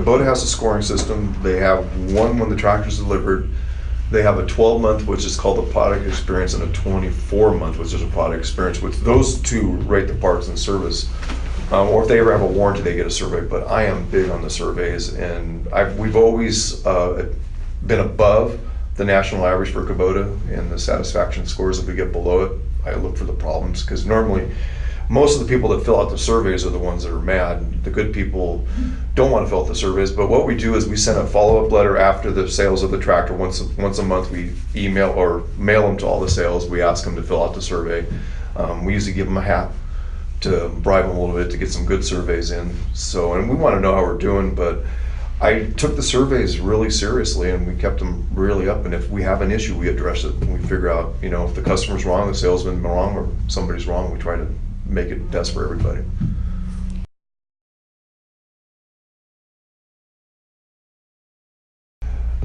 Kubota has a scoring system. They have one when the tractor's delivered. They have a 12-month, which is called a product experience, and a 24-month, which is a product experience, which those two rate the parts and service. Or if they ever have a warranty, they get a survey. But I am big on the surveys, and we've always been above the national average for Kubota in the satisfaction scores. If we get below it, I look for the problems, because normally most of the people that fill out the surveys are the ones that are mad. The good people don't want to fill out the surveys, but what we do is we send a follow-up letter after the sales of the tractor. Once a month, we email or mail them to all the sales. We ask them to fill out the survey. We usually give them a hat to bribe them a little bit to get some good surveys in. So, and we want to know how we're doing, but I took the surveys really seriously, and we kept them really up. And if we have an issue, we address it. And we figure out, if the customer's wrong, the salesman's wrong, or somebody's wrong, we try to make it best for everybody.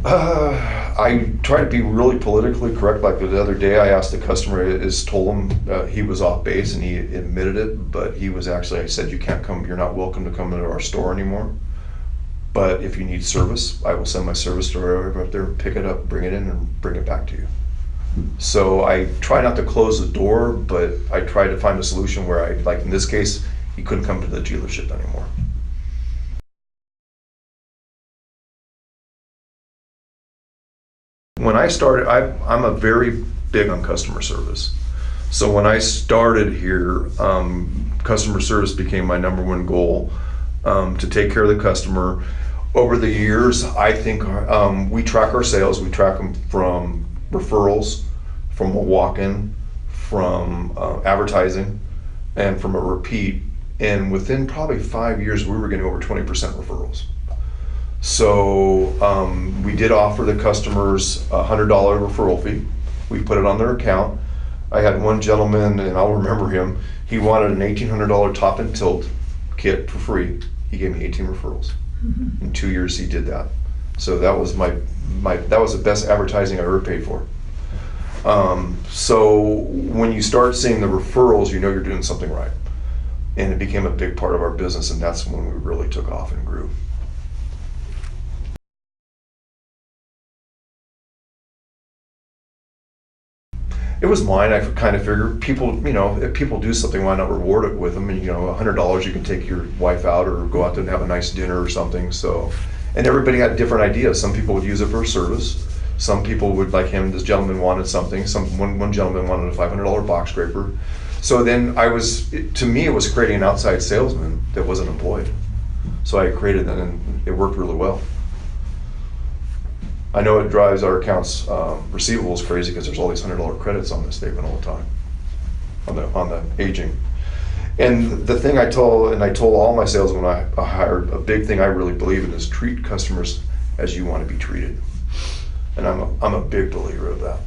I try to be really politically correct. Like the other day, I asked the customer, told him he was off base, and he admitted it, but he was actually, I said, you can't come, you're not welcome to come into our store anymore. But if you need service, I will send my service driver up there, pick it up, bring it in, and bring it back to you. So I try not to close the door, but I try to find a solution where like in this case, he couldn't come to the dealership anymore. When I started, I'm a very big on customer service. So when I started here, customer service became my #1 goal, to take care of the customer. Over the years, I think we track our sales. We track them from referrals, from a walk-in, from advertising, and from a repeat. And within probably 5 years, we were getting over 20% referrals. So we did offer the customers a $100 referral fee. We put it on their account. I had one gentleman, and I'll remember him, he wanted an $1,800 top and tilt kit for free. He gave me 18 referrals. In 2 years, he did that. So that was that was the best advertising I ever paid for. So when you start seeing the referrals, you know you're doing something right. And it became a big part of our business, and that's when we really took off and grew. It was mine. I kind of figured people, if people do something, why not reward it with them? And $100, you can take your wife out or go out there and have a nice dinner or something. So, and everybody had different ideas. Some people would use it for a service. Some people would, like him, this gentleman wanted something. One gentleman wanted a $500 box scraper. So then to me, it was creating an outside salesman that wasn't employed. So I created that, and it worked really well. I know it drives our accounts receivables crazy, because there's all these $100 credits on the statement all the time, on the aging. And the thing I told all my salesmen when I hired, a big thing I really believe in is treat customers as you want to be treated. And I'm a big believer of that.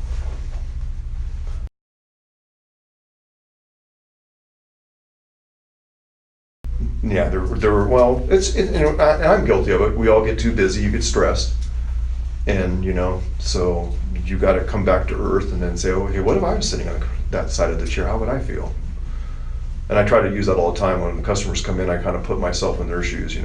Yeah, there were, well, and I'm guilty of it. We all get too busy, you get stressed. And so you got to come back to earth and then say, okay, what if I was sitting on that side of the chair? How would I feel? And I try to use that all the time. When the customers come in, I kind of put myself in their shoes,